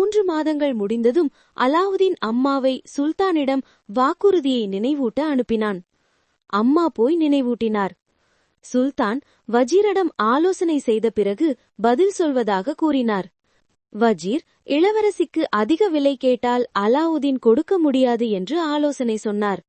3 மாதங்கள் முடிந்ததும் அலாவுதீன் அம்மாவை சுல்தானிடம் வாக்குறுதியை நினைவூட்ட அனுப்பினான். அம்மா போய் நினைவூட்டினார். சுல்தான் வஜீரிடம் ஆலோசனை செய்த பிறகு பதில் சொல்வதாக கூறினார். வஜீர் இளவரசிக்கு அதிக விலை கேட்டால் அலாவுதீன் கொடுக்க முடியாது என்று ஆலோசனை சொன்னார்.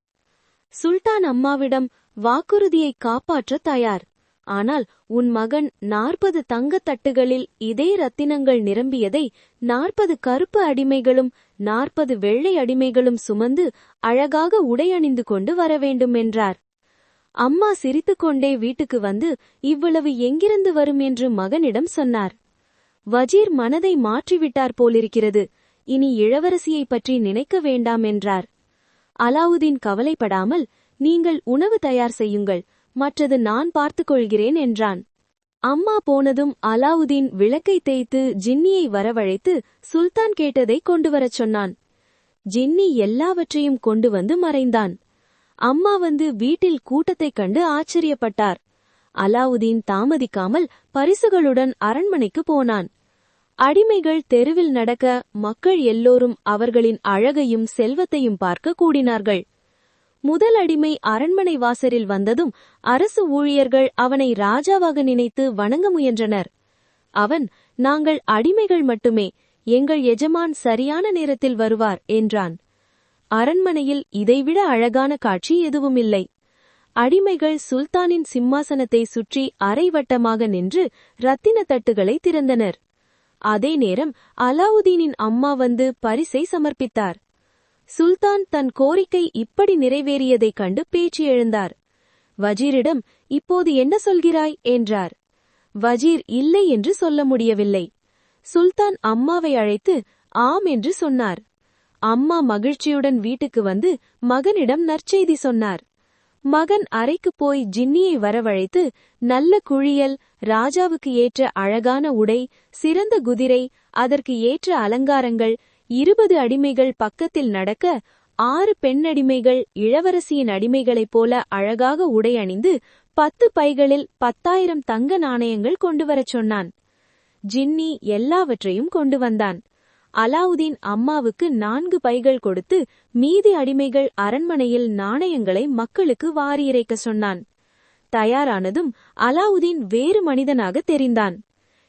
சுல்தான் அம்மாவிடம் வாக்குறுதியை காப்பாற்ற தயார், ஆனால் உன் மகன் 40 தங்கத் தட்டுகளில் இதே ரத்தினங்கள் நிரம்பியதை 40 கருப்பு அடிமைகளும் 40 வெள்ளை அடிமைகளும் சுமந்து அழகாக உடையணிந்து கொண்டு வரவேண்டும் என்றார். அம்மா சிரித்துக்கொண்டே வீட்டுக்கு வந்து இவ்வளவு எங்கிருந்து வரும் என்று மகனிடம் சொன்னார். வஜீர் மனதை மாற்றிவிட்டார் போலிருக்கிறது, இனி இளவரசியை பற்றி நினைக்க வேண்டாம் என்றார். அலாவுதீன் கவலைப்படாமல், நீங்கள் உணவு தயார் செய்யுங்கள், மற்றது நான் பார்த்துக் கொள்கிறேன் என்றான். அம்மா போனதும் அலாவுதீன் விளக்கை தேய்த்து ஜின்னியை வரவழைத்து சுல்தான் கேட்டதை கொண்டு வரச் சொன்னான். ஜின்னி எல்லாவற்றையும் கொண்டு வந்து மறைந்தான். அம்மா வந்து வீட்டில் கூட்டத்தைக் கண்டு ஆச்சரியப்பட்டார். அலாவுதீன் தாமதிக்காமல் பரிசுகளுடன் அரண்மனைக்கு போனான். அடிமைகள் தெருவில் நடக்க மக்கள் எல்லோரும் அவர்களின் அழகையும் செல்வத்தையும் பார்க்க கூடினார்கள். முதல் அடிமை அரண்மனை வாசலில் வந்ததும் அரசு ஊழியர்கள் அவனை ராஜாவாக நினைத்து வணங்க முயன்றனர். அவன், நாங்கள் அடிமைகள் மட்டுமே, எங்கள் எஜமான் சரியான நேரத்தில் வருவார் என்றான். அரண்மனையில் இதைவிட அழகான காட்சி எதுவும் இல்லை. அடிமைகள் சுல்தானின் சிம்மாசனத்தை சுற்றி அரைவட்டமாக நின்று ரத்தின தட்டுகளை திறந்தனர். அதே நேரம் அலாவுதீனின் அம்மா வந்து பரிசை சமர்ப்பித்தார். சுல்தான் தன் கோரிக்கை இப்படி நிறைவேறியதைக் கண்டு பேச்சு எழுந்தார். வஜீரிடம், இப்போது என்ன சொல்கிறாய் என்றார். வஜீர் இல்லை என்று சொல்ல முடியவில்லை. சுல்தான் அம்மாவை அழைத்து ஆம் என்று சொன்னார். அம்மா மகிழ்ச்சியுடன் வீட்டுக்கு வந்து மகனிடம் நற்செய்தி சொன்னார். மகன் அறைக்கு போய் ஜின்னியை வரவழைத்து நல்ல குழியல், ராஜாவுக்கு ஏற்ற அழகான உடை, சிறந்த குதிரை, அதற்கு ஏற்ற அலங்காரங்கள், 20 அடிமைகள் பக்கத்தில் நடக்க 6 பெண்ணடிமைகள் இளவரசியின் அடிமைகளைப் போல அழகாக உடை அணிந்து 10 பைகளில் 10,000 தங்க நாணயங்கள் கொண்டு வரச் சொன்னான். ஜின்னி எல்லாவற்றையும் கொண்டு வந்தான். அலாவுதீன் அம்மாவுக்கு 4 பைகள் கொடுத்து மீதி அடிமைகள் அரண்மனையில் நாணயங்களை மக்களுக்கு வாரி இறைக்க சொன்னான். தயாரானதும் அலாவுதீன் வேறு மனிதனாக தெரிந்தான்.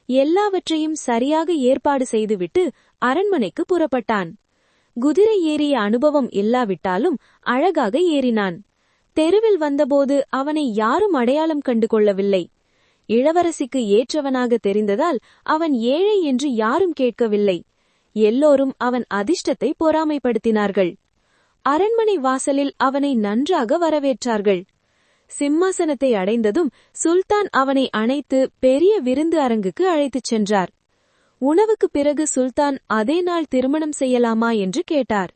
எல்லாவற்றையும் சரியாக ஏற்பாடு செய்துவிட்டு அரண்மனைக்கு புறப்பட்டான். குதிரை ஏறிய அனுபவம் இல்லாவிட்டாலும் அழகாக ஏறினான். தெருவில் வந்தபோது அவனை யாரும் அடையாளம் கண்டு கொள்ளவில்லை. இளவரசிக்கு ஏற்றவனாக தெரிந்ததால் அவன் ஏழை என்று யாரும் கேட்கவில்லை. எல்லோரும் அவன் அதிர்ஷ்டத்தை பொறாமைப்படுத்தினார்கள். அரண்மனை வாசலில் அவனை நன்றாக வரவேற்றார்கள். சிம்மாசனத்தை அடைந்ததும் சுல்தான் அவனை அணைத்து பெரிய விருந்து அரங்குக்கு அழைத்துச் சென்றார். உணவுக்குப் பிறகு சுல்தான் அதே நாள் திருமணம் செய்யலாமா என்று கேட்டார்.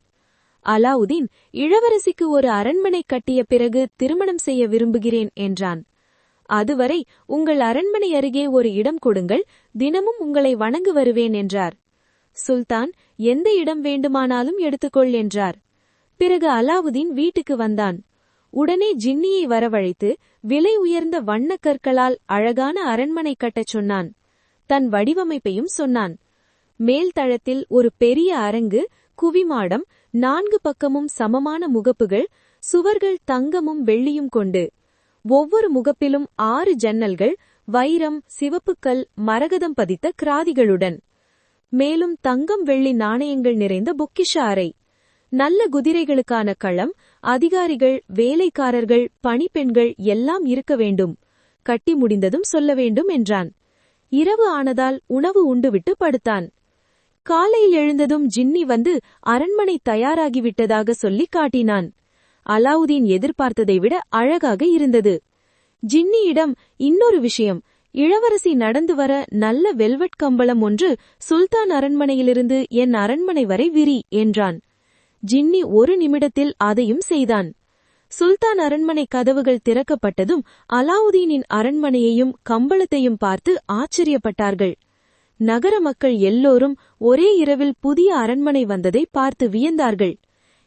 அலாவுதீன், இளவரசிக்கு ஒரு அரண்மனை கட்டிய பிறகு திருமணம் செய்ய விரும்புகிறேன் என்றான். அதுவரை உங்கள் அரண்மனை அருகே ஒரு இடம் கொடுங்கள், தினமும் உங்களை வணங்க வருவேன் என்றார். சுல்தான், எந்த இடம் வேண்டுமானாலும் எடுத்துக்கொள் என்றார். பிறகு அலாவுதீன் வீட்டுக்கு வந்தான். உடனே ஜின்னியை வரவழைத்து விலை உயர்ந்த வண்ணக் கற்களால் அழகான அரண்மனை கட்டச் சொன்னான். தன் வடிவமைப்பையும் சொன்னான். மேல் தளத்தில் ஒரு பெரிய அரங்கு, குவிமாடம், 4 பக்கமும் சமமான முகப்புகள், சுவர்கள் தங்கமும் வெள்ளியும் கொண்டு, ஒவ்வொரு முகப்பிலும் 6 ஜன்னல்கள், வைரம், சிவப்புக்கல், மரகதம் பதித்த கிராதிகளுடன், மேலும் தங்கம் வெள்ளி நாணயங்கள் நிறைந்த பொக்கிஷ அறை, நல்ல குதிரைகளுக்கான களம், அதிகாரிகள், வேலைக்காரர்கள், பணிப்பெண்கள் எல்லாம் இருக்க வேண்டும். கட்டி முடிந்ததும் சொல்ல வேண்டும் என்றான். இரவு ஆனதால் உணவு உண்டுவிட்டு படுத்தான். காலையில் எழுந்ததும் ஜின்னி வந்து அரண்மனை தயாராகிவிட்டதாக சொல்லி காட்டினான். அலாவுதீன் எதிர்பார்த்ததை விட அழகாக இருந்தது. ஜின்னியிடம் இன்னொரு விஷயம், இளவரசி நடந்து வர நல்ல வெல்வெட் கம்பளம் ஒன்று சுல்தான் அரண்மனையிலிருந்து என் அரண்மனை வரை விரி என்றான். ஜின்னி ஒரு நிமிடத்தில் அதையும் செய்தான். சுல்தான் அரண்மனை கதவுகள் திறக்கப்பட்டதும் அலாவுதீனின் அரண்மனையையும் கம்பளத்தையும் பார்த்து ஆச்சரியப்பட்டார்கள். நகர மக்கள் எல்லோரும் ஒரே இரவில் புதிய அரண்மனை வந்ததை பார்த்து வியந்தார்கள்.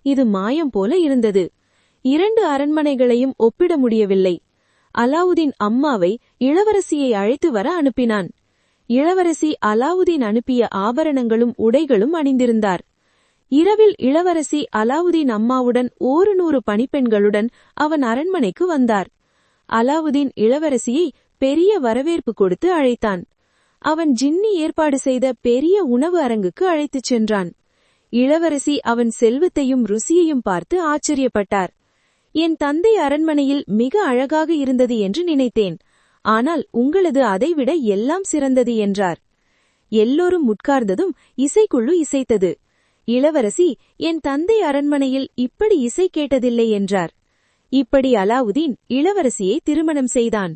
இது மாயம் போல இருந்தது. 2 அரண்மனைகளையும் ஒப்பிட முடியவில்லை. அலாவுதீன் அம்மாவை இளவரசியை அழைத்து வர அனுப்பினான். இளவரசி அலாவுதீன் அனுப்பிய ஆபரணங்களும் உடைகளும் அணிந்திருந்தார். இரவில் இளவரசி அலாவுதீன் அம்மாவுடன் 100 பணிப்பெண்களுடன் அவன் அரண்மனைக்கு வந்தார். அலாவுதீன் இளவரசியை பெரிய வரவேற்பு கொடுத்து அழைத்தான். அவன் ஜின்னி ஏற்பாடு செய்த பெரிய உணவு அரங்குக்கு அழைத்துச் சென்றான். இளவரசி அவன் செல்வத்தையும் ருசியையும் பார்த்து ஆச்சரியப்பட்டார். என் தந்தை அரண்மனையில் மிக அழகாக இருந்தது என்று நினைத்தேன், ஆனால் உங்களது அதைவிட எல்லாம் சிறந்தது என்றார். எல்லோரும் உட்கார்ந்ததும் இசைக்குழு இசைத்தது. இளவரசி, என் தந்தை அரண்மனையில் இப்படி இசை கேட்டதில்லை என்றார். இப்படி அலாவுதீன் இளவரசியை திருமணம் செய்தான்.